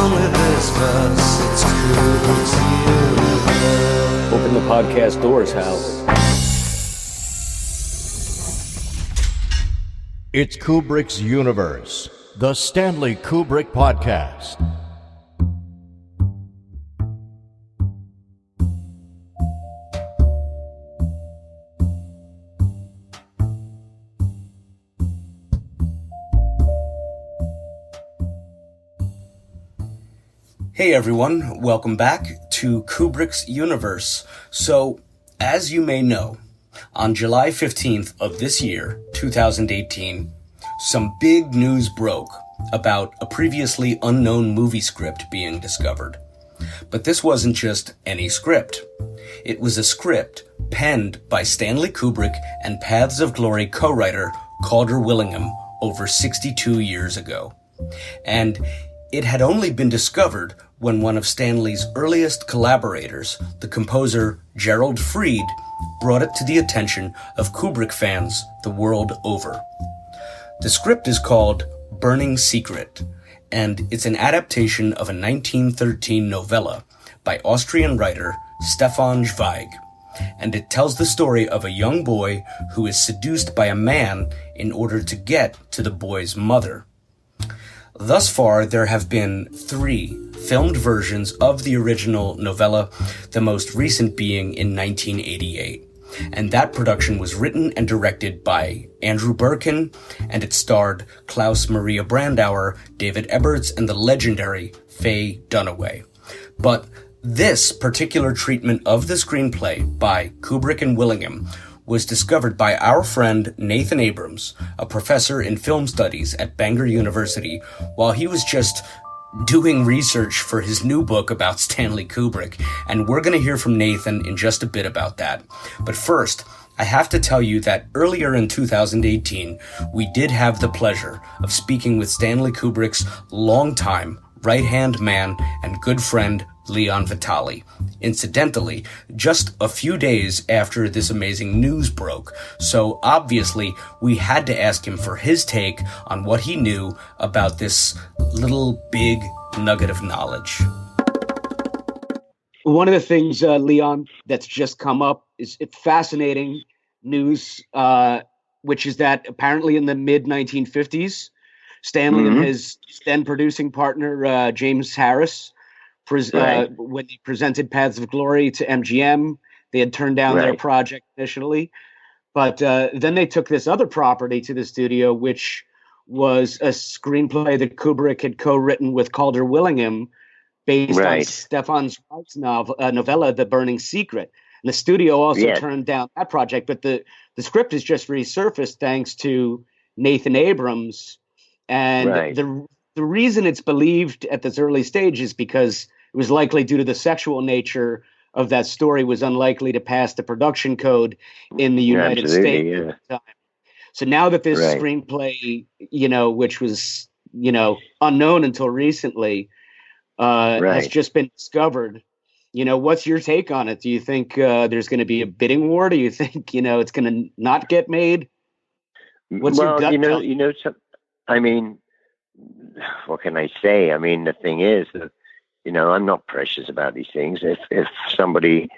only this, 'cause it's Kubrick's universe. Open the podcast doors, Hal. It's Kubrick's Universe, the Stanley Kubrick Podcast. Hey everyone, welcome back to Kubrick's Universe. So, as you may know, on July 15th of this year, 2018, some big news broke about a previously unknown movie script being discovered. But this wasn't just any script. It was a script penned by Stanley Kubrick and Paths of Glory co-writer Calder Willingham over 62 years ago. And it had only been discovered when one of Stanley's earliest collaborators, the composer Gerald Fried, brought it to the attention of Kubrick fans the world over. The script is called Burning Secret, and it's an adaptation of a 1913 novella by Austrian writer Stefan Zweig, and it tells the story of a young boy who is seduced by a man in order to get to the boy's mother. Thus far, there have been 3 filmed versions of the original novella, the most recent being in 1988. And that production was written and directed by Andrew Birkin, and it starred Klaus Maria Brandauer, David Eberts, and the legendary Faye Dunaway. But this particular treatment of the screenplay by Kubrick and Willingham was discovered by our friend Nathan Abrams, a professor in film studies at Bangor University, while he was just doing research for his new book about Stanley Kubrick. And we're going to hear from Nathan in just a bit about that. But first, I have to tell you that earlier in 2018, we did have the pleasure of speaking with Stanley Kubrick's longtime right-hand man and good friend, Leon Vitali. Incidentally, just a few days after this amazing news broke, so obviously we had to ask him for his take on what he knew about this little big nugget of knowledge. One of the things, Leon, that's just come up is fascinating news, which is that apparently in the mid-1950s, Stanley and his then producing partner, James Harris, when they presented Paths of Glory to MGM, they had turned down their project initially. But then they took this other property to the studio, which was a screenplay that Kubrick had co-written with Calder Willingham based on Stefan Zweig's novella, The Burning Secret. And the studio also turned down that project. But the script has just resurfaced thanks to Nathan Abrams. And the reason it's believed at this early stage is because it was likely due to the sexual nature of that story was unlikely to pass the production code in the United States at the time. So now that this screenplay, which was, unknown until recently, has just been discovered, what's your take on it? Do you think there's going to be a bidding war? Do you think, it's going to not get made? What's your gut? I mean, what can I say? I mean, the thing is that, I'm not precious about these things. If somebody,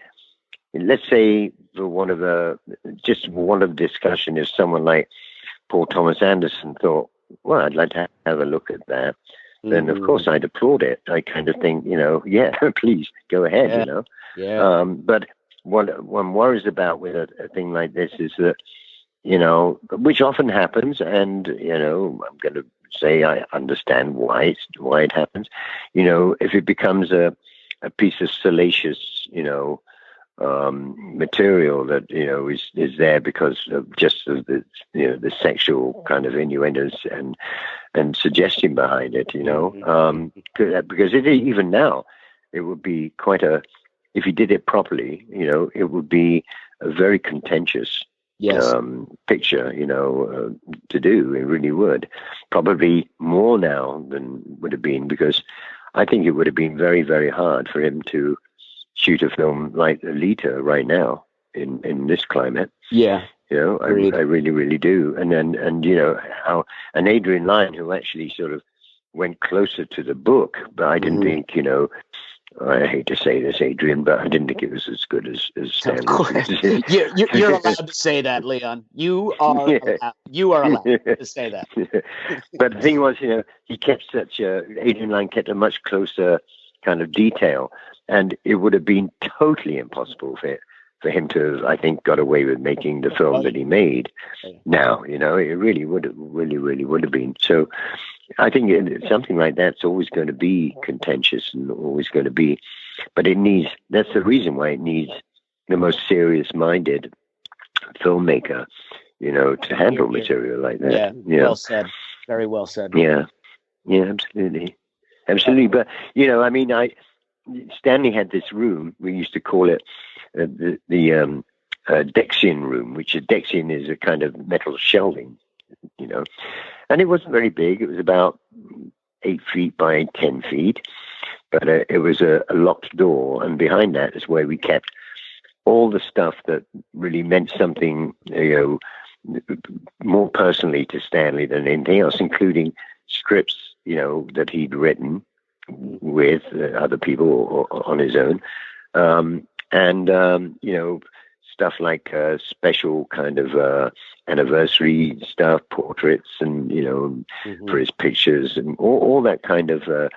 let's say for one of the discussion, if someone like Paul Thomas Anderson thought, well, I'd like to have a look at that, then of course I'd applaud it. I kind of think, please go ahead, But what one worries about with a thing like this is that, which often happens, and, I'm going to say I understand why it happens. If it becomes a piece of salacious, material that, is there because of just the sexual kind of innuendos and suggestion behind it, because even now it would be if you did it properly, it would be a very contentious picture, to do. It really would. Probably more now than would have been, because I think it would have been very, very hard for him to shoot a film like Alita right now in this climate. Yeah. I really, really do. And Adrian Lyne, who actually sort of went closer to the book, but I didn't think, I hate to say this, Adrian, but I didn't think it was as good as Stanley. You're allowed to say that, Leon. You are allowed to say that. But the thing was, he kept Adrian Lyne kept a much closer kind of detail, and it would have been totally impossible for him to, I think, got away with making the film that he made. Now, it really would have been. So I think something like that's always going to be contentious and always going to be, but that's the reason why it needs the most serious-minded filmmaker, to handle material like that. Yeah, well said. Very well said. Yeah, absolutely. But, Stanley had this room, we used to call it the Dexian room, which Dexian is a kind of metal shelving, and it wasn't very big. It was about 8 feet by 10 feet, but it was a locked door, and behind that is where we kept all the stuff that really meant something, more personally to Stanley than anything else, including scripts, that he'd written with other people or on his own. Stuff like special kind of anniversary stuff, portraits, and for his pictures, and all that kind of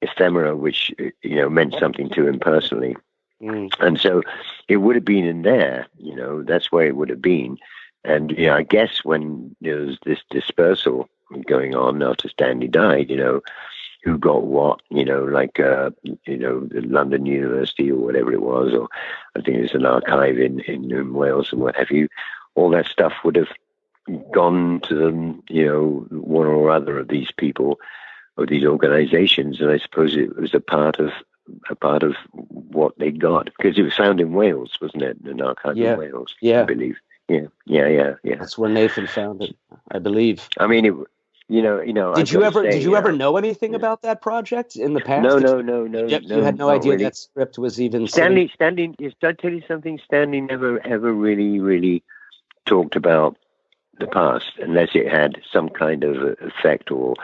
ephemera, which meant something to him personally. And so it would have been in there. That's where it would have been. And I guess when there was this dispersal going on after Stanley died, who got what, like, the London University or whatever it was, or I think there's an archive in Wales and what have you, all that stuff would have gone to them, one or other of these people, of these organizations. And I suppose it was a part of what they got, because it was found in Wales, wasn't it? An archive in Wales, I believe. Yeah. That's where Nathan found it, I believe. I mean, Did you ever know anything about that project in the past? No. You had no idea really. That script was even. Stanley, did I tell you something? Stanley never ever really talked about the past unless it had some kind of effect or,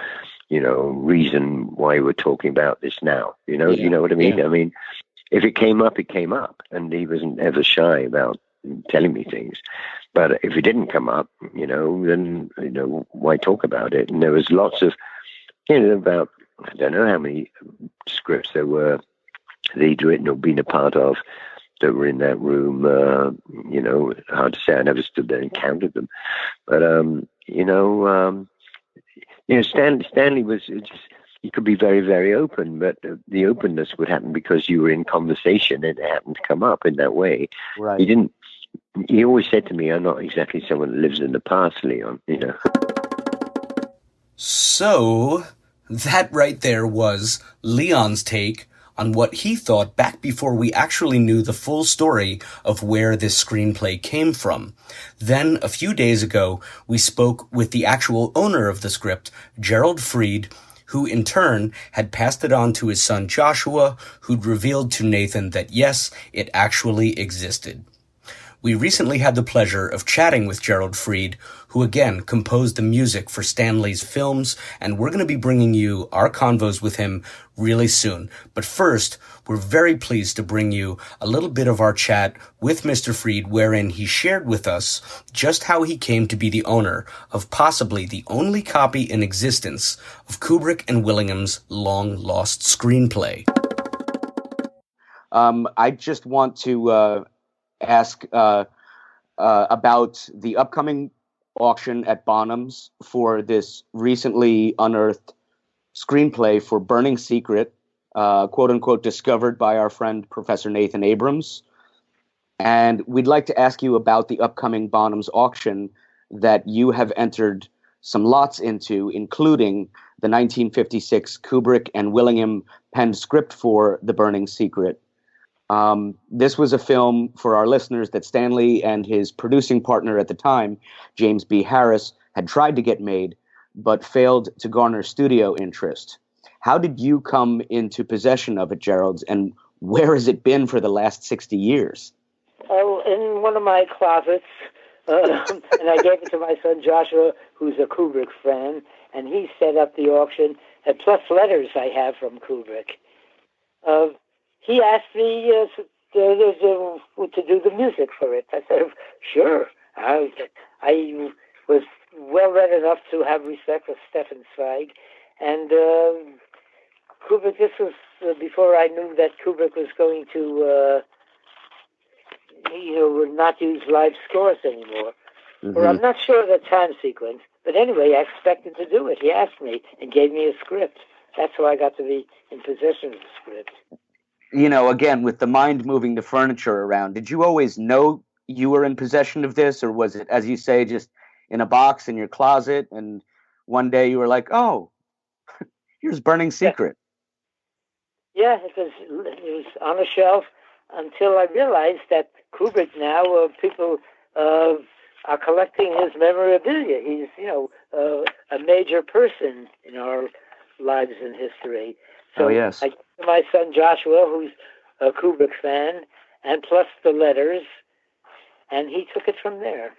reason why we're talking about this now. You know what I mean? Yeah. I mean, if it came up, it came up, and he wasn't ever shy about telling me things. But if it didn't come up, then, why talk about it? And there was lots of, about, I don't know how many scripts there were that he'd written or been a part of that were in that room. Hard to say. I never stood there and counted them. But, Stanley was just, he could be very, very open, but the openness would happen because you were in conversation and it happened to come up in that way. Right. He always said to me, I'm not exactly someone that lives in the past, Leon, So, that right there was Leon's take on what he thought back before we actually knew the full story of where this screenplay came from. Then, a few days ago, we spoke with the actual owner of the script, Gerald Fried, who in turn had passed it on to his son Joshua, who'd revealed to Nathan that yes, it actually existed. We recently had the pleasure of chatting with Gerald Fried, who again composed the music for Stanley's films, and we're going to be bringing you our convos with him really soon. But first, we're very pleased to bring you a little bit of our chat with Mr. Fried, wherein he shared with us just how he came to be the owner of possibly the only copy in existence of Kubrick and Willingham's long-lost screenplay. I just want to ask about the upcoming auction at Bonhams for this recently unearthed screenplay for Burning Secret, quote unquote, discovered by our friend Professor Nathan Abrams. And we'd like to ask you about the upcoming Bonhams auction that you have entered some lots into, including the 1956 Kubrick and Willingham penned script for The Burning Secret. This was a film, for our listeners, that Stanley and his producing partner at the time, James B. Harris, had tried to get made, but failed to garner studio interest. How did you come into possession of it, Gerald, and where has it been for the last 60 years? Oh, in one of my closets, and I gave it to my son Joshua, who's a Kubrick fan, and he set up the auction, plus letters I have from Kubrick. He asked me to do the music for it. I said, sure. I was well read enough to have respect for Stefan Zweig. And Kubrick, this was before I knew that Kubrick was going to not use live scores anymore. Or I'm not sure of the time sequence. But anyway, I expected to do it. He asked me and gave me a script. That's how I got to be in possession of the script. Again, with the mind moving the furniture around, did you always know you were in possession of this, or was it, as you say, just in a box in your closet, and one day you were like, oh, here's Burning Secret? Yeah, it was on a shelf until I realized that Kubrick now, people are collecting his memorabilia. He's, a major person in our lives and history. So yes. I gave to my son Joshua, who's a Kubrick fan, and plus the letters, and he took it from there.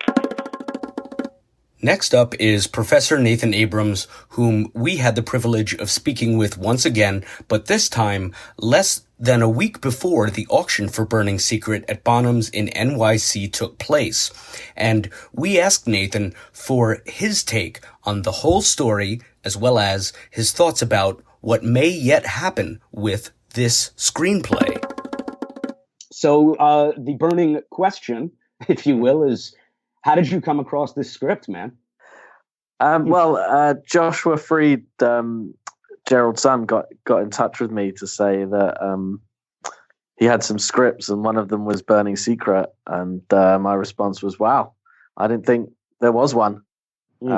Next up is Professor Nathan Abrams, whom we had the privilege of speaking with once again, but this time less than a week before the auction for Burning Secret at Bonham's in NYC took place. And we asked Nathan for his take on the whole story, as well as his thoughts about what may yet happen with this screenplay. So the burning question, if you will, is how did you come across this script, man? Joshua Fried, Gerald's son, got in touch with me to say that he had some scripts and one of them was Burning Secret. And my response was, wow, I didn't think there was one. We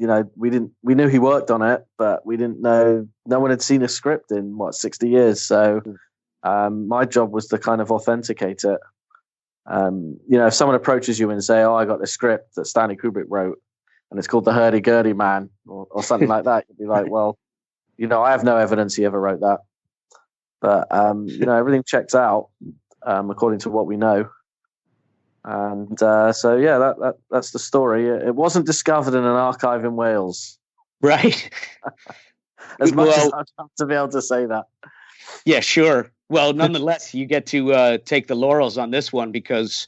knew he worked on it, but we didn't know, no one had seen a script in 60 years. So my job was to kind of authenticate it. If someone approaches you and say, oh, I got this script that Stanley Kubrick wrote and it's called The Hurdy-Gurdy Man or something like that, you'd be like, well, I have no evidence he ever wrote that. But, everything checks out according to what we know. And that's the story. It wasn't discovered in an archive in Wales. Right. As much as I'd love to be able to say that. Yeah, sure. Well, nonetheless, you get to take the laurels on this one because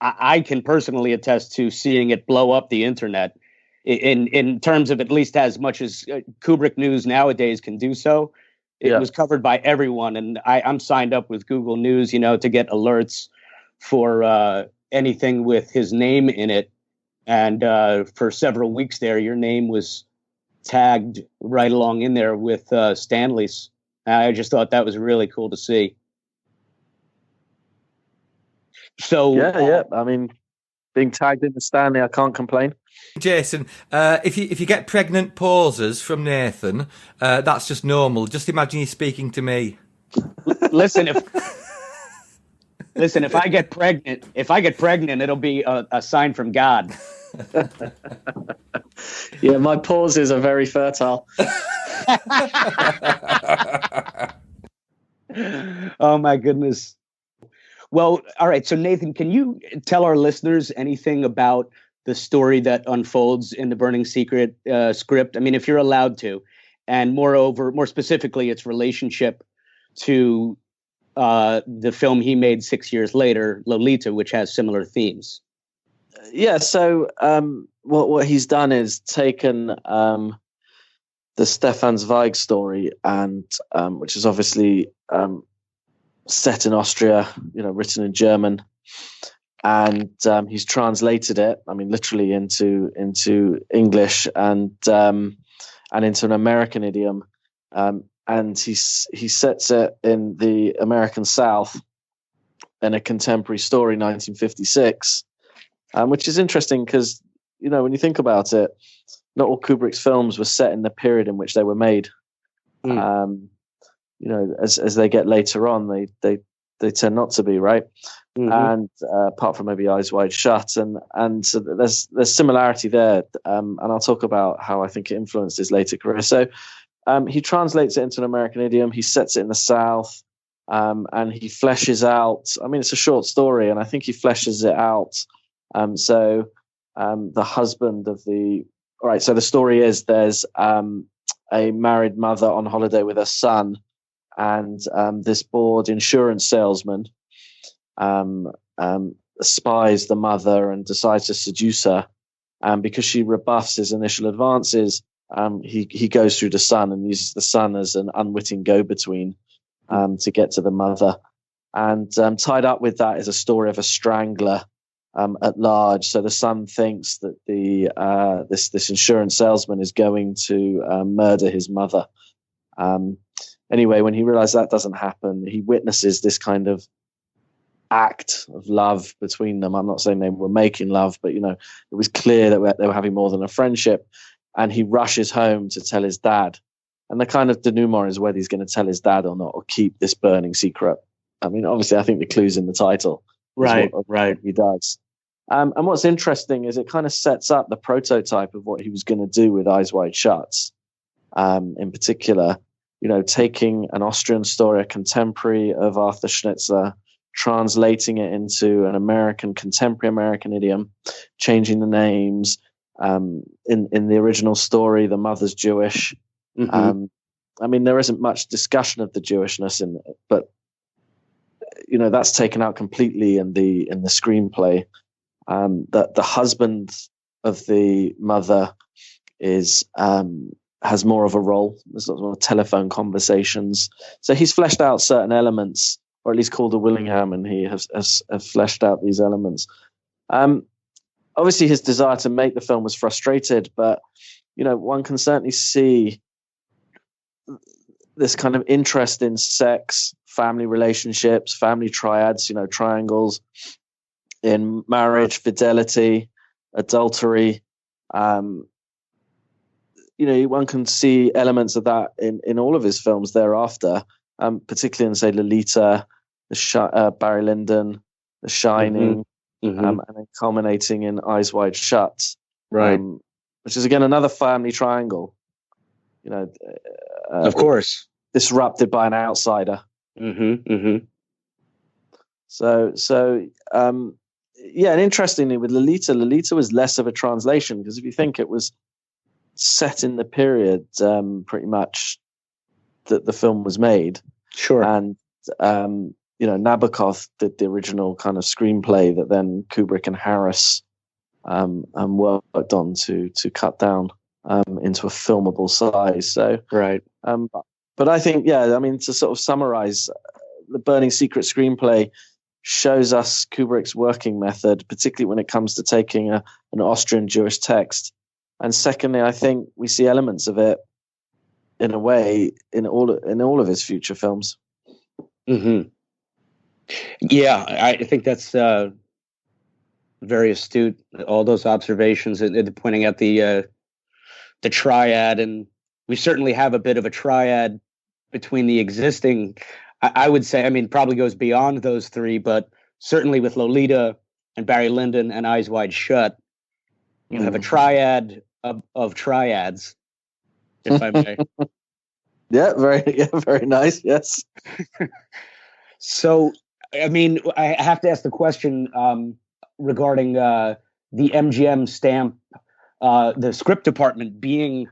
I can personally attest to seeing it blow up the internet in terms of at least as much as Kubrick News nowadays can do so. It was covered by everyone. And I'm signed up with Google News, to get alerts for anything with his name in it. And for several weeks there, your name was tagged right along in there with Stanley's. I just thought that was really cool to see. So yeah. I mean, being tagged in the Stanley, I can't complain. Jason, if you get pregnant pauses from Nathan, that's just normal. Just imagine you speaking to me. Listen, if I get pregnant, it'll be a sign from God. Yeah, my pauses are very fertile. Oh my goodness. Well, all right. So Nathan, can you tell our listeners anything about the story that unfolds in the Burning Secret script? I mean, if you're allowed to, and moreover, more specifically, its relationship to the film he made 6 years later, Lolita, which has similar themes. Yeah. So what he's done is taken the Stefan Zweig story, and which is obviously set in Austria, written in German, and he's translated it, I mean, literally into English and into an American idiom, and he sets it in the American South in a contemporary story, 1956, which is interesting because when you think about it, not all Kubrick's films were set in the period in which they were made. As they get later on, they tend not to be, right? Mm-hmm. And apart from maybe Eyes Wide Shut, and so there's similarity there, and I'll talk about how I think it influenced his later career. So he translates it into an American idiom. He sets it in the South, and he fleshes out. I mean, it's a short story, and I think he fleshes it out. So the husband of the... All right, so the story is there's a married mother on holiday with her son, and this bored insurance salesman spies the mother and decides to seduce her. And because she rebuffs his initial advances, he goes through the son and uses the son as an unwitting go-between to get to the mother. And tied up with that is a story of a strangler at large. So the son thinks that this insurance salesman is going to murder his mother. Anyway, when he realizes that doesn't happen, he witnesses this kind of act of love between them. I'm not saying they were making love, but it was clear that they were having more than a friendship. And he rushes home to tell his dad. And the kind of denouement is whether he's going to tell his dad or not, or keep this burning secret. I mean, obviously, I think the clue's in the title. Right. He does. And what's interesting is it kind of sets up the prototype of what he was going to do with Eyes Wide Shut. In particular, taking an Austrian story, a contemporary of Arthur Schnitzler, translating it into an contemporary American idiom, changing the names. In the original story, the mother's Jewish. Mm-hmm. I mean, there isn't much discussion of the Jewishness in it, but that's taken out completely in the screenplay. That the husband of the mother has more of a role. There's lots of telephone conversations, so he's fleshed out certain elements, or at least Calder Willingham, and he has fleshed out these elements. Obviously, his desire to make the film was frustrated, but one can certainly see this kind of interest in sex, family relationships, family triads, triangles, in marriage, fidelity, adultery. One can see elements of that in all of his films thereafter, particularly in, say, Lolita, Barry Lyndon, The Shining, and then culminating in Eyes Wide Shut, right? Which is again another family triangle. Of course, disrupted by an outsider. So, and interestingly, with Lolita was less of a translation, because if you think, it was set in the period pretty much that the film was made. Sure. And Nabokov did the original kind of screenplay that then Kubrick and Harris worked on to cut down into a filmable size. So right. But I think, to sort of summarize, the Burning Secret screenplay shows us Kubrick's working method, particularly when it comes to taking an Austrian Jewish text. And secondly, I think we see elements of it, in a way, in all of his future films. Mm-hmm. Yeah, I think that's very astute. All those observations and pointing out the triad, and we certainly have a bit of a triad between the existing. I would say, probably goes beyond those three, but certainly with Lolita and Barry Lyndon and Eyes Wide Shut, you have a triad of triads, if I may. Very nice. Yes. So, I have to ask the question regarding the MGM stamp, the script department being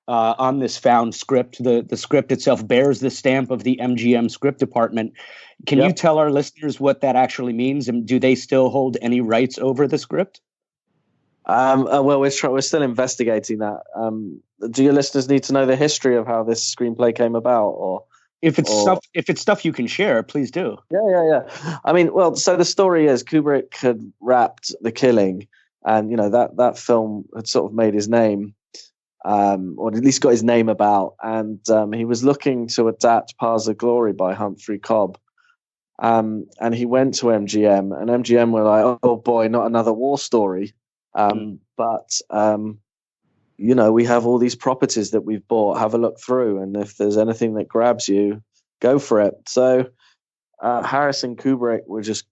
on this found script. The script itself bears the stamp of the MGM script department. Can you tell our listeners what that actually means, and do they still hold any rights over the script? Well, we're still investigating that. Do your listeners need to know the history of how this screenplay came about, or if it's stuff you can share, please do. Yeah. So the story is Kubrick had wrapped The Killing, and that film had sort of made his name, or at least got his name about, and he was looking to adapt Paths of Glory by Humphrey Cobb. And he went to MGM, and MGM were like, "Oh boy, not another war story." But we have all these properties that we've bought. Have a look through, and if there's anything that grabs you, go for it. So Harris and Kubrick were just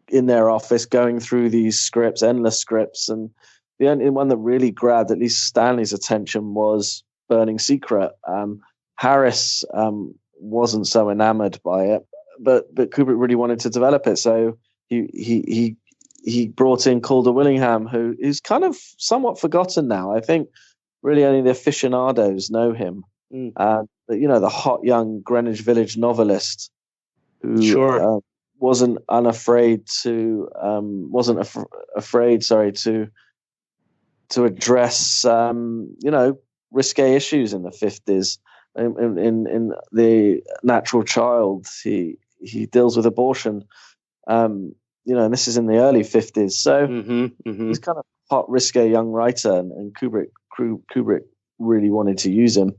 in their office going through these scripts, endless scripts, and the only one that really grabbed at least Stanley's attention was Burning Secret. Harris wasn't so enamored by it, but Kubrick really wanted to develop it, so he brought in Calder Willingham, who is kind of somewhat forgotten now. I think really only the aficionados know him. The hot young Greenwich Village novelist who Sure. wasn't afraid to address risque issues in the 50s. In The Natural Child, he deals with abortion, and this is in the early 50s. So he's kind of a hot, risque young writer, and Kubrick really wanted to use him.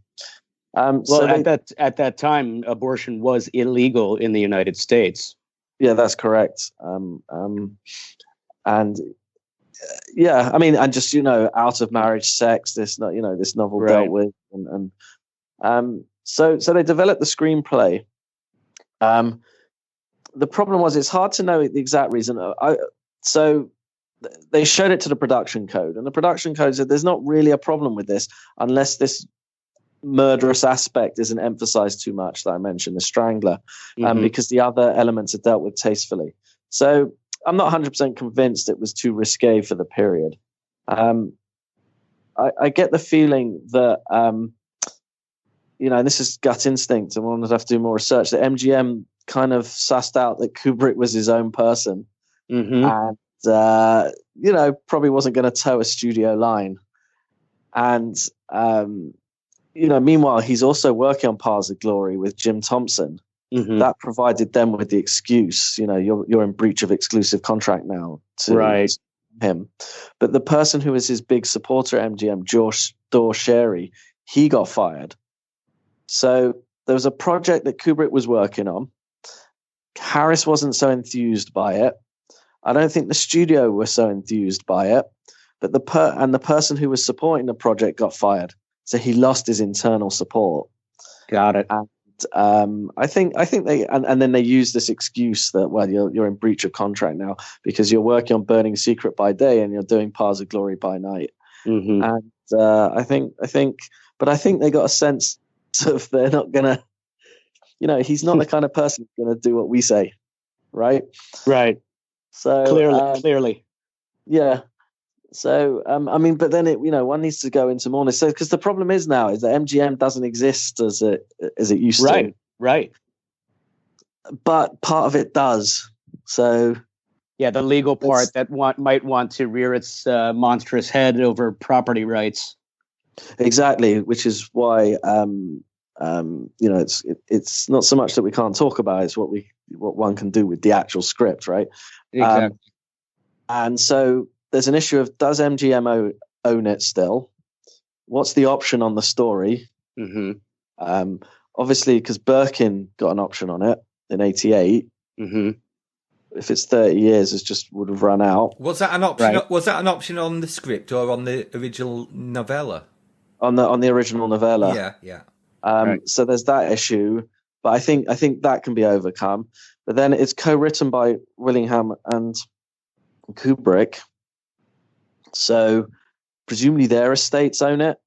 At that time, abortion was illegal in the United States. Yeah, that's correct. And just out of marriage sex. This novel dealt with, so they developed the screenplay. The problem was it's hard to know the exact reason. So they showed it to the production code, and the production code said there's not really a problem with this unless this murderous aspect isn't emphasized too much that I mentioned, the strangler, because the other elements are dealt with tastefully. So I'm not 100% convinced it was too risque for the period. I get the feeling that, and this is gut instinct, and one would have to do more research, that MGM kind of sussed out that Kubrick was his own person, and, probably wasn't going to toe a studio line. And, meanwhile, he's also working on Paths of Glory with Jim Thompson. That provided them with the excuse, you're in breach of exclusive contract now to him. But the person who was his big supporter at MGM, George Sherry, he got fired. So there was a project that Kubrick was working on. Harris wasn't so enthused by it. I don't think the studio were so enthused by it. But the person who was supporting the project got fired. So he lost his internal support. Got it. And I think they and then they used this excuse that, well, you're in breach of contract now because you're working on Burning Secret by day and you're doing Paths of Glory by night. And I think they got a sense of they're not gonna, he's not the kind of person who's gonna do what we say, right? Right. So clearly, yeah. So, but then one needs to go into more. So, because the problem is now is that MGM doesn't exist as it used to. Right. But part of it does. So, yeah, the legal part that might want to rear its monstrous head over property rights. Exactly, which is why it's not so much that we can't talk about; it's what one can do with the actual script, right? Exactly. And so. There's an issue of, does MGM own it still? What's the option on the story? Obviously, because Birkin got an option on it in '88. If it's 30 years, it just would have run out. Was that an option? Right. Was that an option on the script or on the original novella? On the original novella. Yeah. So there's that issue, but I think that can be overcome. But then it's co-written by Willingham and Kubrick. So presumably their estates own it.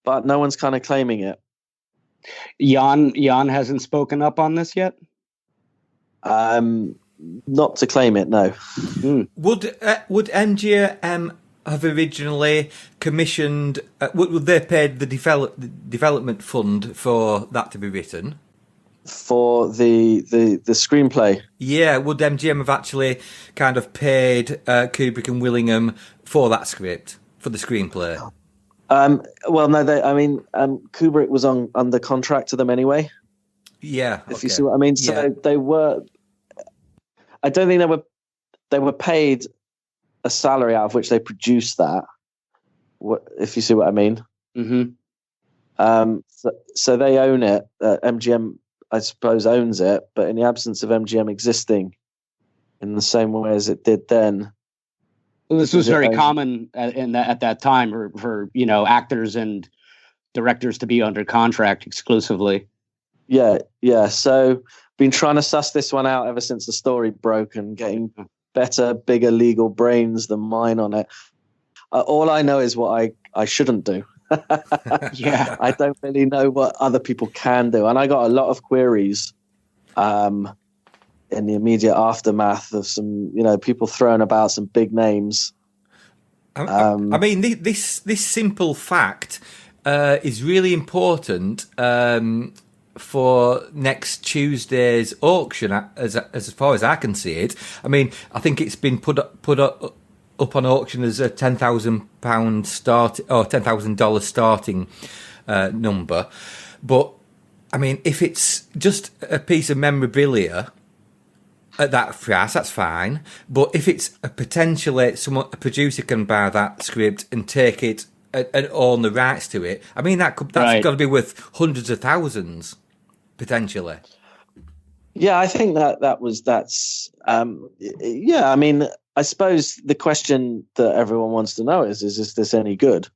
But no one's kind of claiming it. Jan hasn't spoken up on this yet? Not to claim it, no. Would MGM have originally commissioned, would they paid the development fund for that to be written? For the screenplay. Yeah, would MGM have actually kind of paid Kubrick and Willingham for that script, for the screenplay? Well, no, Kubrick was under contract to them anyway. Yeah. If you see what I mean. So they were, I don't think they were paid a salary out of which they produced that. If you see what I mean. So they own it. MGM, I suppose, owns it, but in the absence of MGM existing in the same way as it did then. Well, this was very common at that time for actors and directors to be under contract exclusively. Yeah. So been trying to suss this one out ever since the story broke and getting better, bigger legal brains than mine on it. All I know is what I shouldn't do. Yeah, I don't really know what other people can do, and I got a lot of queries in the immediate aftermath of some people throwing about some big names. I mean, this simple fact is really important for next Tuesday's auction, as far as I can see it. I mean, I think it's been put up on auction as a £10,000 start or $10,000 starting number. But I mean, if it's just a piece of memorabilia at that price, that's fine. But if it's a producer can buy that script and take it and own the rights to it, I mean, that's got to be worth hundreds of thousands potentially. Yeah, I think yeah, I mean, I suppose the question that everyone wants to know is this any good?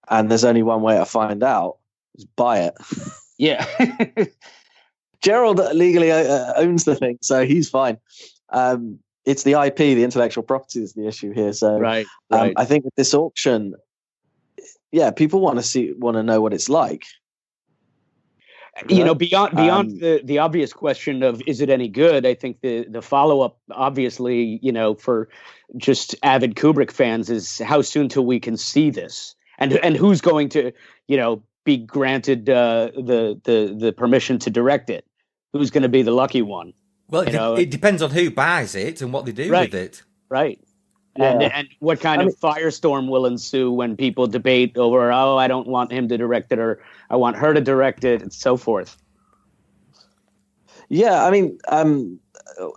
And there's only one way to find out, is buy it. Yeah. Gerald legally owns the thing, so he's fine. It's the IP, the intellectual property, is the issue here. So right. I think with this auction, yeah, people want to know what it's like. You know, beyond the obvious question of is it any good, I think the follow-up, obviously, you know, for just avid Kubrick fans is how soon till we can see this, and who's going to, you know, be granted the permission to direct it. Who's going to be the lucky one? Well, it depends on who buys it and what they do with it. Right. Yeah. And what kind of firestorm will ensue when people debate over, I don't want him to direct it, or I want her to direct it, and so forth. Yeah, I mean,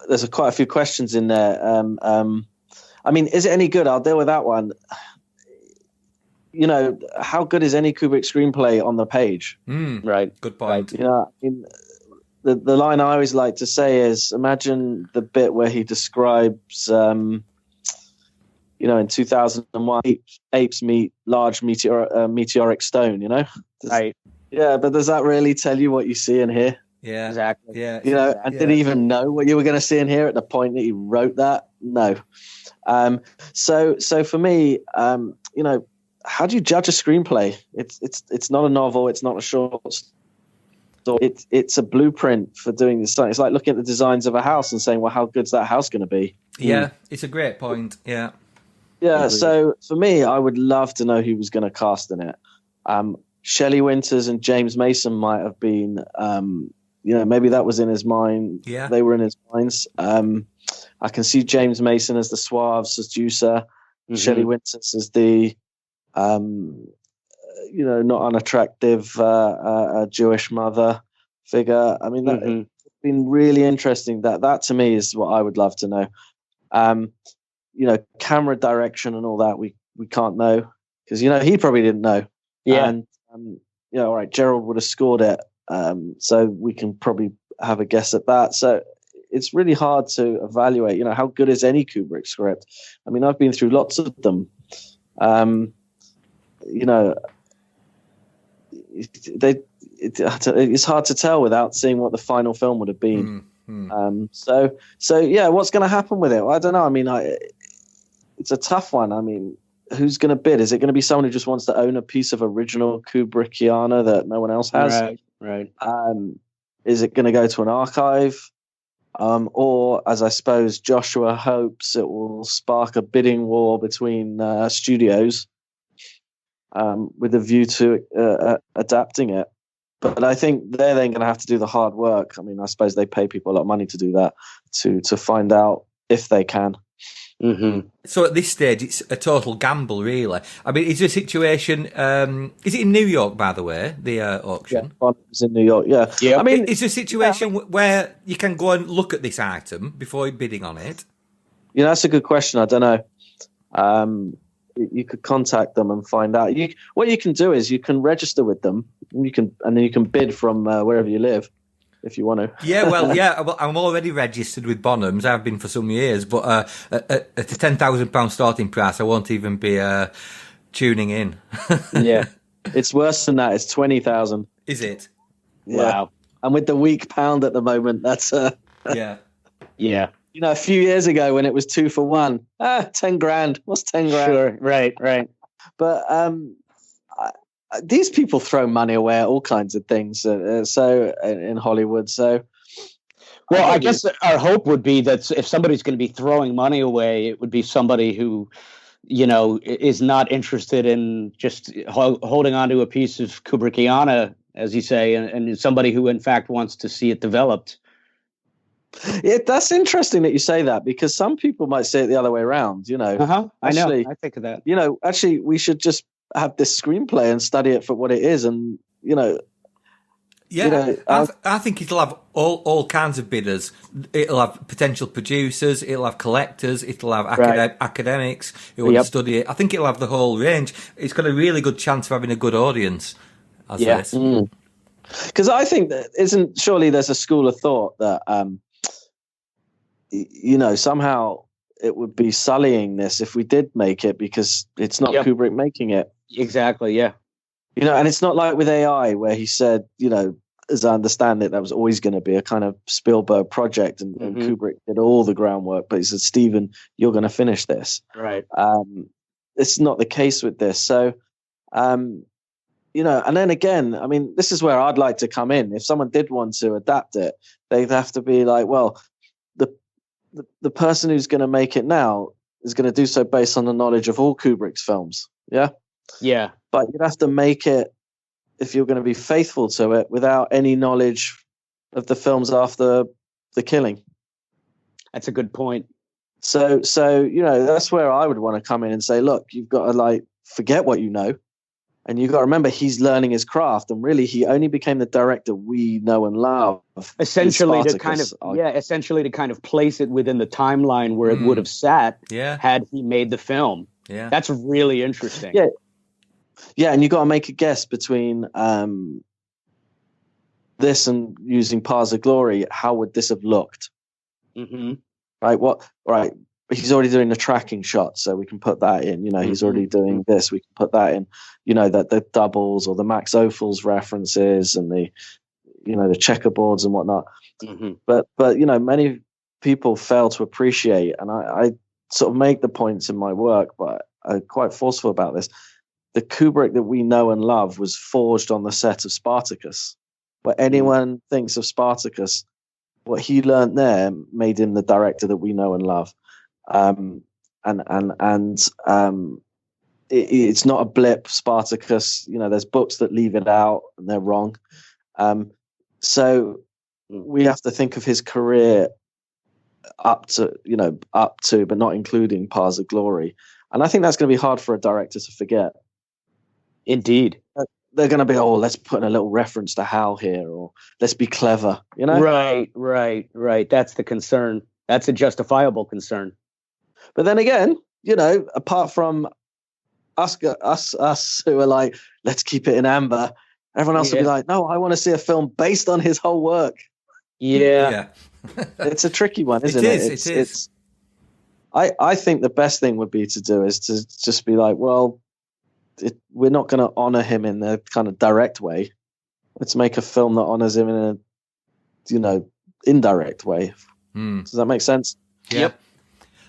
there's quite a few questions in there. I mean, is it any good? I'll deal with that one. You know, how good is any Kubrick screenplay on the page? Right. Good point. You know, I mean, the line I always like to say is, imagine the bit where he describes, you know, in 2001, apes meet large meteoric stone, you know? Right. Yeah, but does that really tell you what you see and hear? Yeah. Exactly. Yeah. You know, and did he even know what you were going to see and hear at the point that he wrote that? No. So for me, you know, how do you judge a screenplay? It's not a novel. It's not a short story. It's a blueprint for doing this. It's like looking at the designs of a house and saying, well, how good's that house going to be? Yeah, it's a great point. Yeah. Yeah, so for me, I would love to know who was going to cast in it. Shelley Winters and James Mason might have been, you know, maybe that was in his mind. Yeah. They were in his minds. I can see James Mason as the suave seducer, Shelley Winters as the, you know, not unattractive Jewish mother figure. I mean, it's been really interesting. That to me is what I would love to know. You know, camera direction and all that, we can't know because, you know, he probably didn't know. Yeah. And, you know, all right, Gerald would have scored it. So we can probably have a guess at that. So it's really hard to evaluate, you know, how good is any Kubrick script? I mean, I've been through lots of them. You know, it's hard to tell without seeing what the final film would have been. So yeah, what's going to happen with it? Well, I don't know. I mean, it's a tough one. I mean, who's going to bid? Is it going to be someone who just wants to own a piece of original Kubrickiana that no one else has? Right. Is it going to go to an archive? Or, as I suppose Joshua hopes, it will spark a bidding war between studios with a view to adapting it. But I think they're then going to have to do the hard work. I mean, I suppose they pay people a lot of money to do that, to find out if they can. So at this stage, it's a total gamble, really. I mean, is there a situation? Is it in New York, by the way, the auction? Yeah, it's in New York. Yeah. I mean, is there a situation where you can go and look at this item before bidding on it? You know, that's a good question. I don't know. You could contact them and find out. What you can do is you can register with them. And then you can bid from wherever you live, if you want to. Yeah, well, yeah, I'm already registered with Bonhams. I've been for some years, but at a £10,000 starting price, I won't even be tuning in. Yeah, it's worse than that. It's 20,000. Is it? Yeah. Wow. And with the weak pound at the moment, that's yeah. You know, a few years ago when it was 2 for 1, 10 grand. What's 10 grand? Sure, right. But these people throw money away at all kinds of things. So in Hollywood, well, I guess our hope would be that if somebody's going to be throwing money away, it would be somebody who is not interested in just holding on to a piece of Kubrickiana, as you say, and is somebody who in fact wants to see it developed. Yeah, that's interesting that you say that, because some people might say it the other way around. I know. I think of that. Actually, we should just have this screenplay and study it for what it is, and Yeah, I think it'll have all kinds of bidders. It'll have potential producers, it'll have collectors, it'll have academics who want to study it. I think it'll have the whole range. It's got a really good chance of having a good audience. This. Because I think that surely there's a school of thought that somehow it would be sullying this if we did make it, because it's not Kubrick making it. Exactly, yeah. And it's not like with AI where he said, as I understand it, that was always going to be a kind of Spielberg project, and Kubrick did all the groundwork, but he said, Stephen, you're going to finish this. Right. It's not the case with this. So, and then again, I mean, this is where I'd like to come in. If someone did want to adapt it, they'd have to be like, well, the person who's going to make it now is going to do so based on the knowledge of all Kubrick's films. Yeah. Yeah. But you'd have to make it, if you're going to be faithful to it, without any knowledge of the films after The Killing. That's a good point. So that's where I would want to come in and say, look, you've got to forget what you know, and you've got to remember he's learning his craft, and really he only became the director we know and love. Essentially to kind of place it within the timeline where it would have sat had he made the film. Yeah. That's really interesting. Yeah. Yeah, and you got to make a guess between this and using Paths of Glory. How would this have looked? Mm-hmm. Right. He's already doing the tracking shot, so we can put that in. He's already doing this. We can put that in. That the doubles or the Max Ophuls references and the checkerboards and whatnot. Mm-hmm. But many people fail to appreciate, and I sort of make the points in my work, but I'm quite forceful about this. The Kubrick that we know and love was forged on the set of Spartacus. Where anyone thinks of Spartacus, what he learned there made him the director that we know and love. It's not a blip, Spartacus. There's books that leave it out and they're wrong. So we have to think of his career up to, but not including Paths of Glory. And I think that's going to be hard for a director to forget. Indeed. They're going to be, let's put in a little reference to Hal here, or let's be clever, Right. That's the concern. That's a justifiable concern. But then again, apart from us who are like, let's keep it in amber, everyone else will be like, no, I want to see a film based on his whole work. Yeah. It's a tricky one, isn't it? It is. I think the best thing would be to do is to just be like, well, we're not going to honor him in the kind of direct way. Let's make a film that honors him in a, indirect way. Does that make sense? Yep.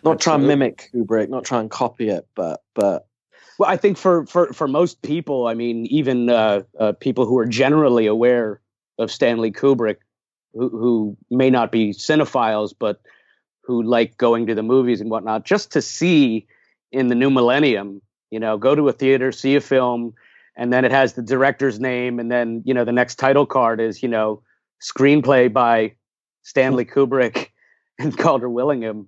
Not try and mimic Kubrick, not try and copy it, but. Well, I think for most people, I mean, even people who are generally aware of Stanley Kubrick, who may not be cinephiles, but who like going to the movies and whatnot, just to see in the new millennium, go to a theater, see a film, and then it has the director's name, and then, the next title card is, screenplay by Stanley Kubrick and Calder Willingham,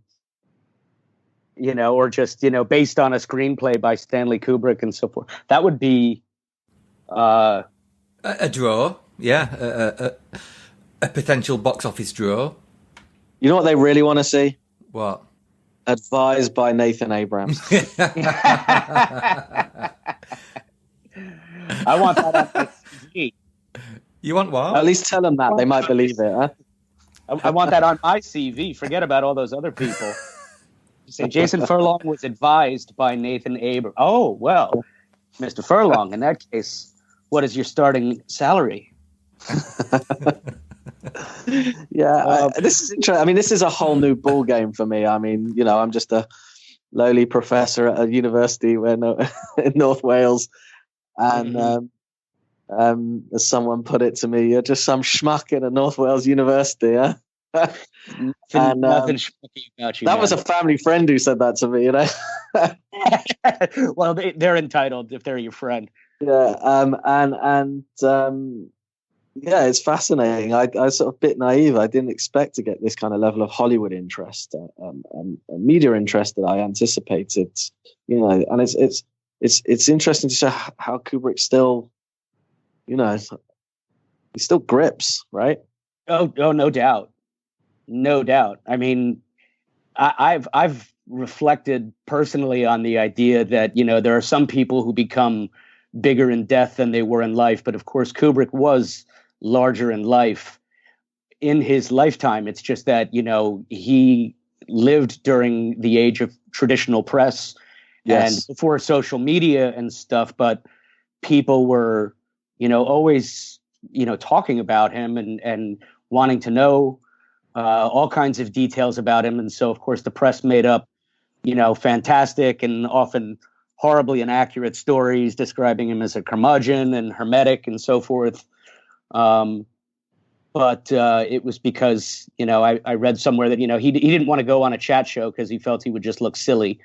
or just, based on a screenplay by Stanley Kubrick and so forth. That would be a draw. Yeah. A potential box office draw. You know what they really want to see? What? Advised by Nathan Abrams. I want that on my CV. You want what? At least tell them that. They might believe it, huh? I want that on my CV. Forget about all those other people. You say Jason Furlong was advised by Nathan Abrams. Oh, well, Mr. Furlong, in that case, what is your starting salary? This is interesting. I mean, this is a whole new ball game for me. I mean, I'm just a lowly professor at a university in North Wales, and as someone put it to me, you're just some schmuck in a North Wales university, huh? Nothing schmucky about you. That man. was a family friend who said that to me, you know. Well, they're entitled if they're your friend. Yeah, yeah, it's fascinating. I was sort of a bit naive. I didn't expect to get this kind of level of Hollywood interest and media interest that I anticipated. You know, and it's interesting to see how Kubrick still, you know, he still grips, right? Oh, no doubt, no doubt. I mean, I've reflected personally on the idea that, you know, there are some people who become bigger in death than they were in life, but of course Kubrick was larger in life in his lifetime. It's just that, you know, he lived during the age of traditional press and before social media and stuff, but people were, you know, always, you know, talking about him and wanting to know all kinds of details about him. And so, of course, the press made up, you know, fantastic and often horribly inaccurate stories describing him as a curmudgeon and hermetic and so forth. But it was because, you know, I read somewhere that, you know, he didn't want to go on a chat show because he felt he would just look silly.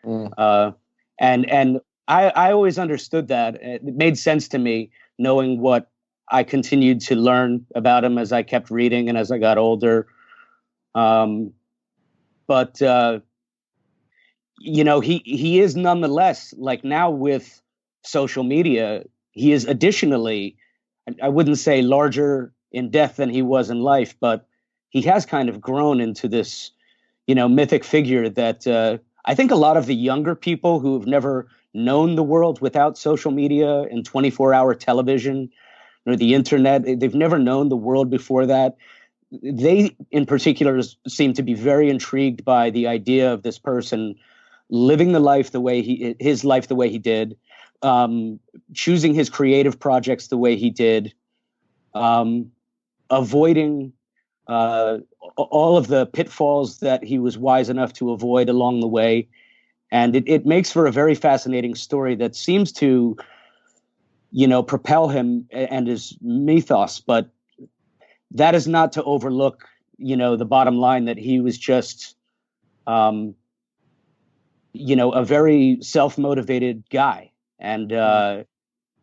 And I always understood that. It made sense to me, knowing what I continued to learn about him as I kept reading and as I got older. But you know, he is nonetheless, like now with social media, he is additionally, I wouldn't say larger in death than he was in life, but he has kind of grown into this, you know, mythic figure that I think a lot of the younger people who have never known the world without social media and 24-hour television or the internet, they've never known the world before that. They, in particular, seem to be very intrigued by the idea of this person living the life the way his life the way he did, choosing his creative projects the way he did, avoiding all of the pitfalls that he was wise enough to avoid along the way. And it makes for a very fascinating story that seems to, you know, propel him and his mythos. But that is not to overlook, you know, the bottom line that he was just, you know, a very self-motivated guy and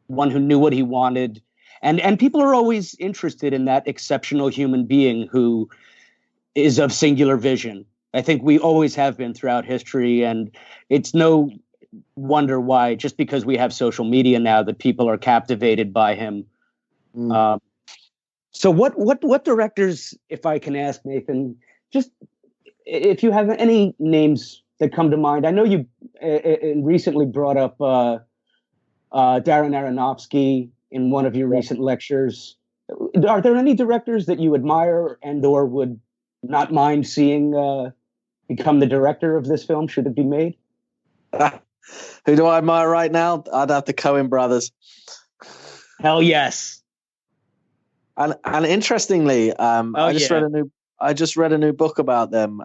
one who knew what he wanted. And people are always interested in that exceptional human being who is of singular vision. I think we always have been throughout history, and it's no wonder why, just because we have social media now, that people are captivated by him. So what directors, if I can ask, Nathan, just if you have any names that come to mind? I know you recently brought up Darren Aronofsky in one of your recent lectures. Are there any directors that you admire and or would not mind seeing become the director of this film, should it be made? Who do I admire right now? I'd have the Coen brothers. Hell yes. And interestingly, I just read a new book about them.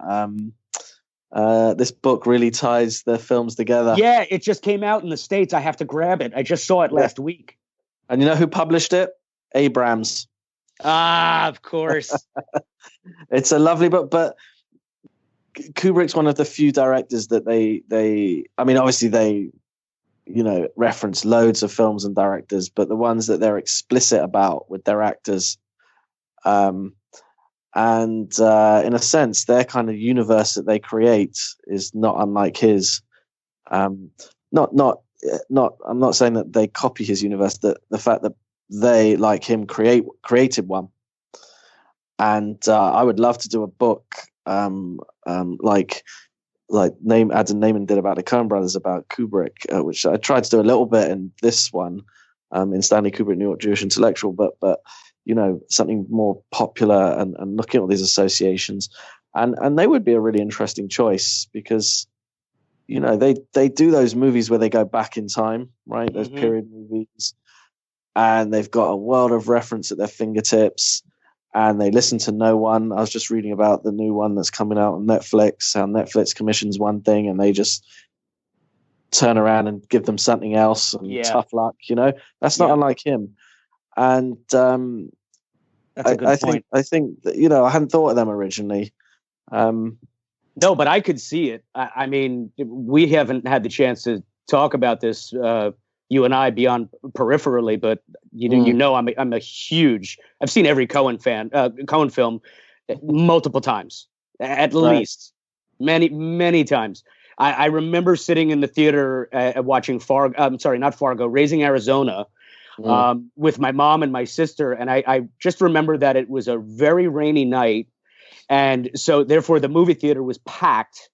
This book really ties their films together. Yeah, it just came out in the States. I have to grab it. I just saw it last week. And you know who published it? Abrams. Ah, of course. It's a lovely book, but Kubrick's one of the few directors that they I mean, obviously they, you know, reference loads of films and directors, but the ones that they're explicit about with their actors, and in a sense, their kind of universe that they create is not unlike his. I'm not saying that they copy his universe. That the fact that they, like him, created one. And I would love to do a book like Adam Naiman did about the Coen brothers, about Kubrick, which I tried to do a little bit in this one, in Stanley Kubrick, New York Jewish Intellectual, but you know, something more popular and looking at all these associations, and they would be a really interesting choice because, you know, they do those movies where they go back in time, right? Those period movies, and they've got a world of reference at their fingertips. And they listen to no one. I was just reading about the new one that's coming out on Netflix. How Netflix commissions one thing and they just turn around and give them something else. And tough luck, you know. That's not unlike him. And That's a good point. I think that, I hadn't thought of them originally. No, but I could see it. I mean, we haven't had the chance to talk about this, you and I, beyond peripherally. But I'm a huge. I've seen every Coen film multiple times, at least many times. I remember sitting in the theater watching Fargo. I'm sorry, not Fargo. Raising Arizona. With my mom and my sister, and I just remember that it was a very rainy night. And so, therefore, the movie theater was packed.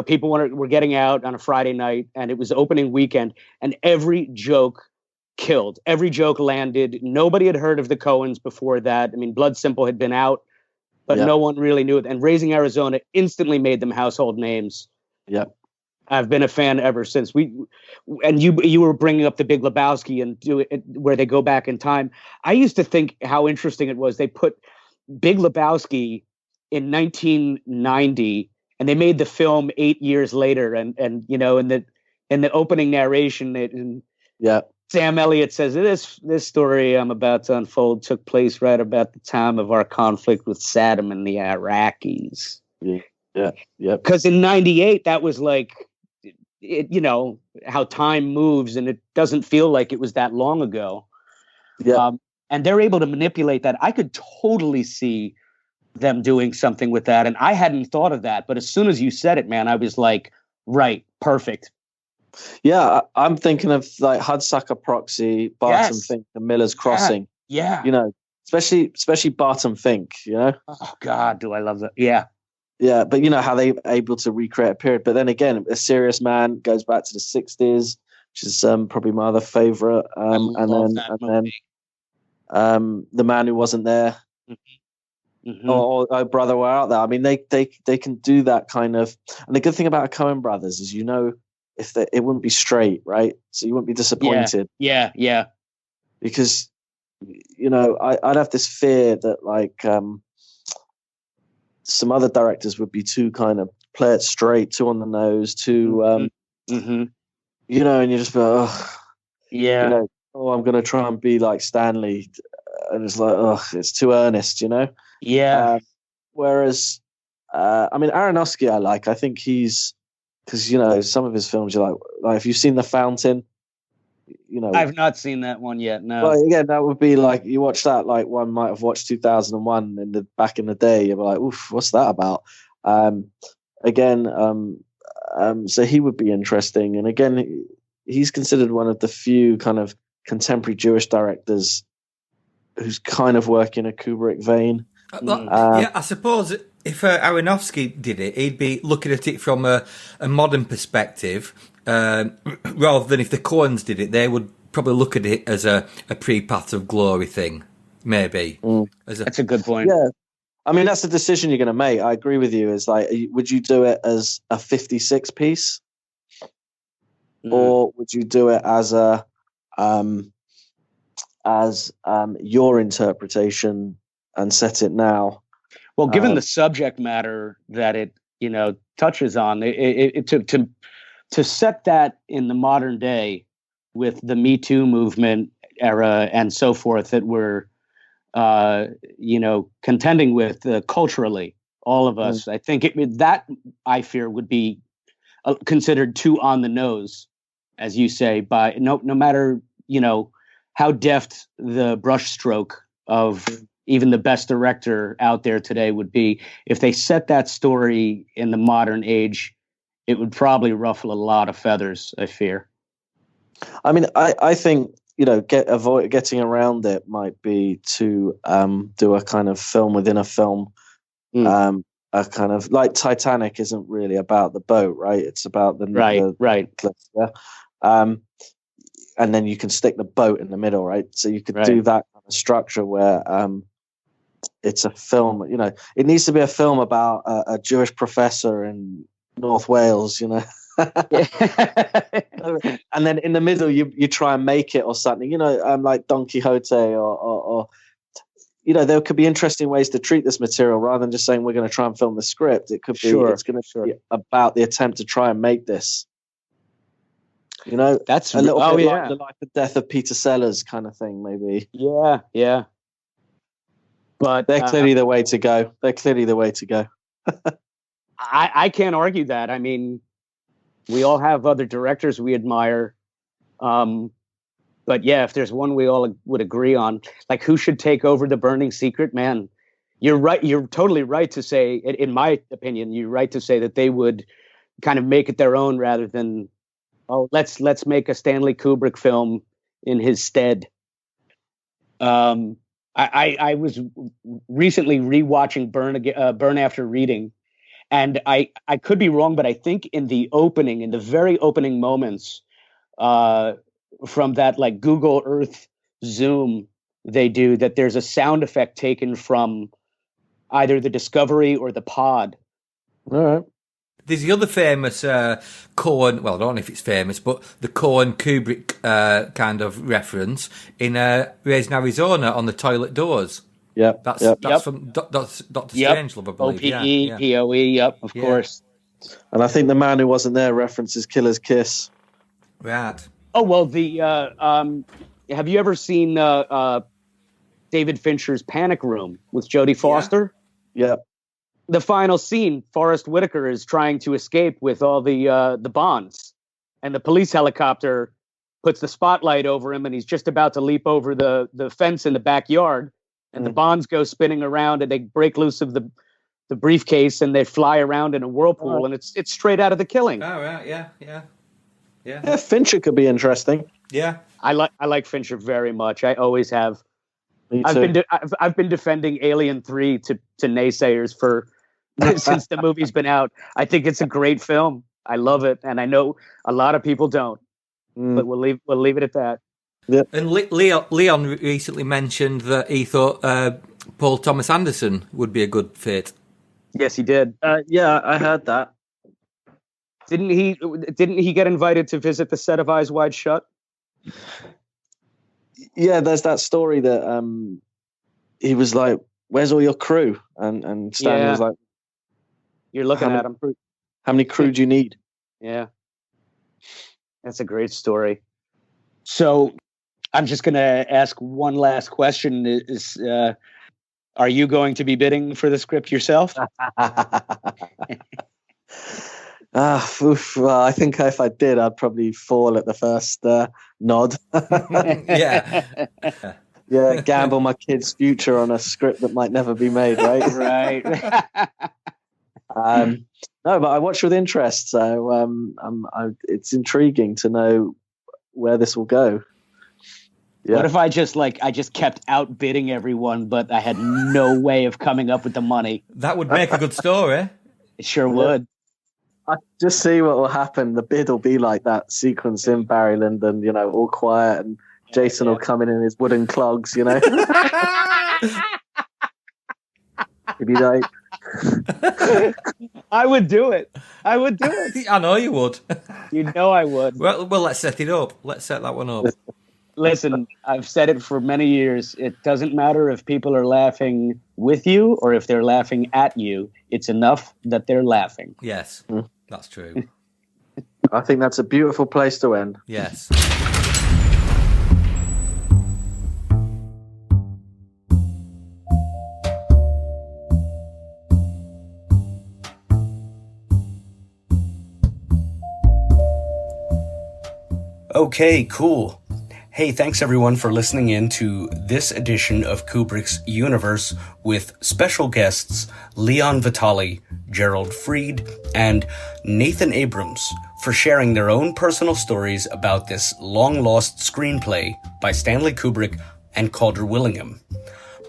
People were getting out on a Friday night, and it was opening weekend, and every joke killed. Every joke landed. Nobody had heard of the Coens before that. I mean, Blood Simple had been out, but no one really knew it. And Raising Arizona instantly made them household names. Yep. I've been a fan ever since. You were bringing up The Big Lebowski and do it where they go back in time. I used to think how interesting it was. They put Big Lebowski in 1990, and they made the film 8 years later. And in the opening narration, Sam Elliott says this story I'm about to unfold took place right about the time of our conflict with Saddam and the Iraqis. Yeah. Because in '98, that was like, how time moves, and it doesn't feel like it was that long ago. Yeah. And they're able to manipulate that. I could totally see them doing something with that. And I hadn't thought of that. But as soon as you said it, man, I was like, right, perfect. Yeah, I'm thinking of like Hudsucker Proxy, Barton Fink, and Miller's Crossing. Yeah. Especially Barton Fink, Oh, God, do I love that. Yeah. Yeah, but how they were able to recreate a period. But then again, A Serious Man goes back to the 60s, which is probably my other favorite. And then The Man Who Wasn't There. Mm-hmm. Or Oh Brother, We're Out There. I mean, they can do that kind of. And the good thing about Coen Brothers is, if it wouldn't be straight, right? So you wouldn't be disappointed. Yeah. Because, I'd have this fear that like some other directors would be too kind of play it straight, too on the nose, too, and you just go, I'm going to try and be like Stanley. And it's like, it's too earnest, Yeah. Whereas, Aronofsky, I think he's, because, some of his films, you're like, if you've seen The Fountain, I've not seen that one yet. No. Well, again, that would be like, you watch that, like one might have watched 2001 back in the day. You're like, oof, what's that about? So he would be interesting. And again, he's considered one of the few kind of contemporary Jewish directors who's kind of working a Kubrick vein. I suppose if Aronofsky did it, he'd be looking at it from a modern perspective, rather than if the Coens did it, they would probably look at it as a pre-Path of Glory thing, maybe. That's a good point. Yeah. I mean, that's the decision you're going to make. I agree with you. It's like, would you do it as a 56 piece? Or would you do it as your interpretation and set it now? Well, given the subject matter that it, touches on, to set that in the modern day with the Me Too movement era and so forth that we're, contending with culturally, all of us, I think I fear would be considered too on the nose, as you say, by no matter, how deft the brushstroke of even the best director out there today would be. If they set that story in the modern age, it would probably ruffle a lot of feathers, I fear. I mean, I think, getting around it might be to do a kind of film within a film. A kind of like Titanic isn't really about the boat, right? It's about the right. And then you can stick the boat in the middle, right? So you could do that kind of structure where it's a film. It needs to be a film about a Jewish professor in North Wales, and then in the middle you try and make it or something, like Don Quixote or there could be interesting ways to treat this material rather than just saying we're going to try and film the script. It could be it's going to be about the attempt to try and make this. That's a little bit like The Life and Death of Peter Sellers kind of thing, maybe. Yeah. But They're clearly the way to go. They're clearly the way to go. I can't argue that. I mean, we all have other directors we admire. But yeah, if there's one we all would agree on, like who should take over The Burning Secret, man, you're right. You're totally right to say, in my opinion, you're right to say that they would kind of make it their own rather than, oh, let's make a Stanley Kubrick film in his stead. I was recently rewatching Burn After Reading, and I could be wrong, but I think in the very opening moments, from that like Google Earth zoom they do, that there's a sound effect taken from either the Discovery or the Pod. All right. There's the other famous Coen, well, I don't know if it's famous, but the Coen Kubrick kind of reference in Raising Arizona on the toilet doors. Yeah, that's from Dr. Strangelove, I believe. OPE, POE, of course. And I think the man who wasn't there references Killer's Kiss. Right. Oh, well, have you ever seen David Fincher's Panic Room with Jodie Foster? Yeah. The final scene, Forrest Whitaker is trying to escape with all the bonds, and the police helicopter puts the spotlight over him, and he's just about to leap over the fence in the backyard, and the bonds go spinning around, and they break loose of the briefcase, and they fly around in a whirlpool, and it's straight out of The Killing. Oh, right, yeah. Yeah, Fincher could be interesting. Yeah, I like Fincher very much. I always have. Me too. I've been defending Alien 3 to naysayers since the movie's been out. I think it's a great film. I love it, and I know a lot of people don't. But we'll leave it at that. Yep. And Leon recently mentioned that he thought Paul Thomas Anderson would be a good fit. Yes, he did. Yeah, I heard that. Didn't he get invited to visit the set of Eyes Wide Shut? Yeah, there's that story that he was like, "Where's all your crew?" And Stanley was like, "You're looking at him. How many crew do you need?" Yeah, that's a great story. So, I'm just going to ask one last question: are you going to be bidding for the script yourself? Well, I think if I did, I'd probably fall at the first nod. Yeah. Yeah, gamble my kid's future on a script that might never be made, right? Right. No, but I watch with interest, so it's intriguing to know where this will go. Yeah. What if I just kept outbidding everyone, but I had no way of coming up with the money? That would make a good story. It sure would. I just see what will happen. The bid will be like that sequence in Barry Lyndon, all quiet, and Jason will come in his wooden clogs, He'd be like, I would do it. I know you would. You know I would. Well, let's set it up. Let's set that one up. Listen, I've said it for many years. It doesn't matter if people are laughing with you or if they're laughing at you. It's enough that they're laughing. Yes, that's true. I think that's a beautiful place to end. Yes. Okay, cool. Hey, thanks everyone for listening in to this edition of Kubrick's Universe with special guests Leon Vitali, Gerald Fried, and Nathan Abrams for sharing their own personal stories about this long-lost screenplay by Stanley Kubrick and Calder Willingham.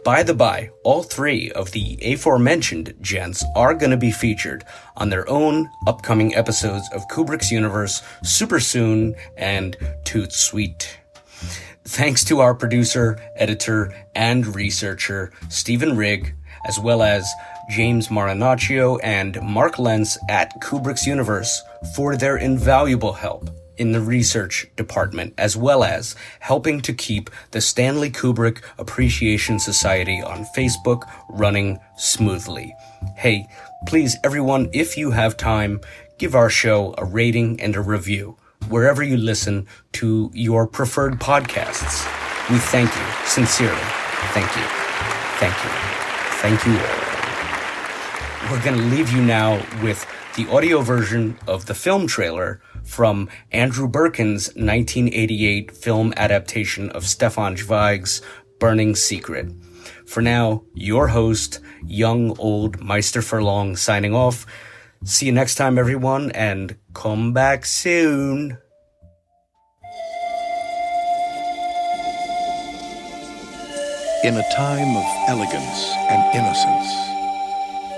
By the by, all three of the aforementioned gents are going to be featured on their own upcoming episodes of Kubrick's Universe super soon and toot sweet. Thanks to our producer, editor, and researcher, Stephen Rigg, as well as James Marinaccio and Mark Lentz at Kubrick's Universe for their invaluable help in the research department, as well as helping to keep the Stanley Kubrick Appreciation Society on Facebook running smoothly. Hey, please, everyone, if you have time, give our show a rating and a review wherever you listen to your preferred podcasts. We thank you, sincerely. Thank you. Thank you. Thank you all. We're going to leave you now with the audio version of the film trailer from Andrew Birkin's 1988 film adaptation of Stefan Zweig's Burning Secret. For now, your host, young old Meister Furlong, signing off. See you next time, everyone, and come back soon. In a time of elegance and innocence.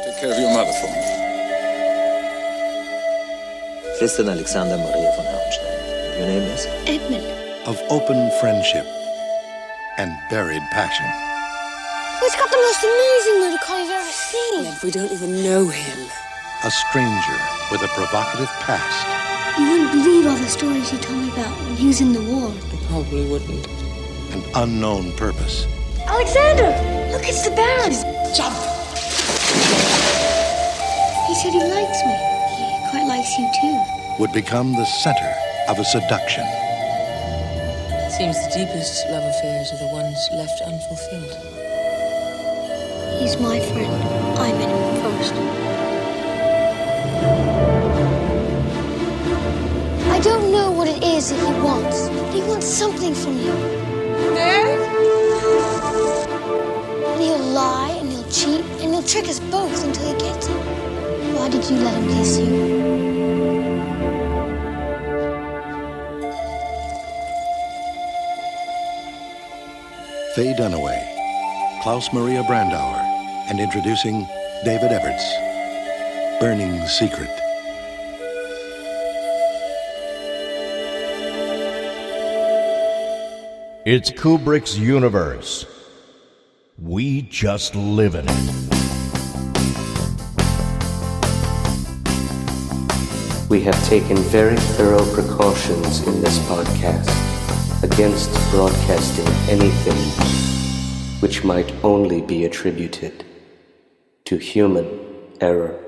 Take care of your mother for me. Christian Alexander Maria von Herrenstein. Your name is? Edmund. Of open friendship and buried passion. He's got the most amazing motor car you've ever seen. Yeah, we don't even know him. A stranger with a provocative past. You wouldn't believe all the stories he told me about when he was in the war. I probably wouldn't. An unknown purpose. Alexander! Look, it's the Baron! Jump! He said he likes me. He quite likes you, too. Would become the center of a seduction. Seems the deepest love affairs are the ones left unfulfilled. He's my friend. I met him first. I don't know what it is that he wants, but he wants something from you. Dad? And he'll lie, and he'll cheat, and he'll trick us both until he gets it. Why did you let him kiss you? Faye Dunaway, Klaus Maria Brandauer, and introducing David Eberts. Burning Secret. It's Kubrick's universe. We just live in it. We have taken very thorough precautions in this podcast against broadcasting anything which might only be attributed to human error.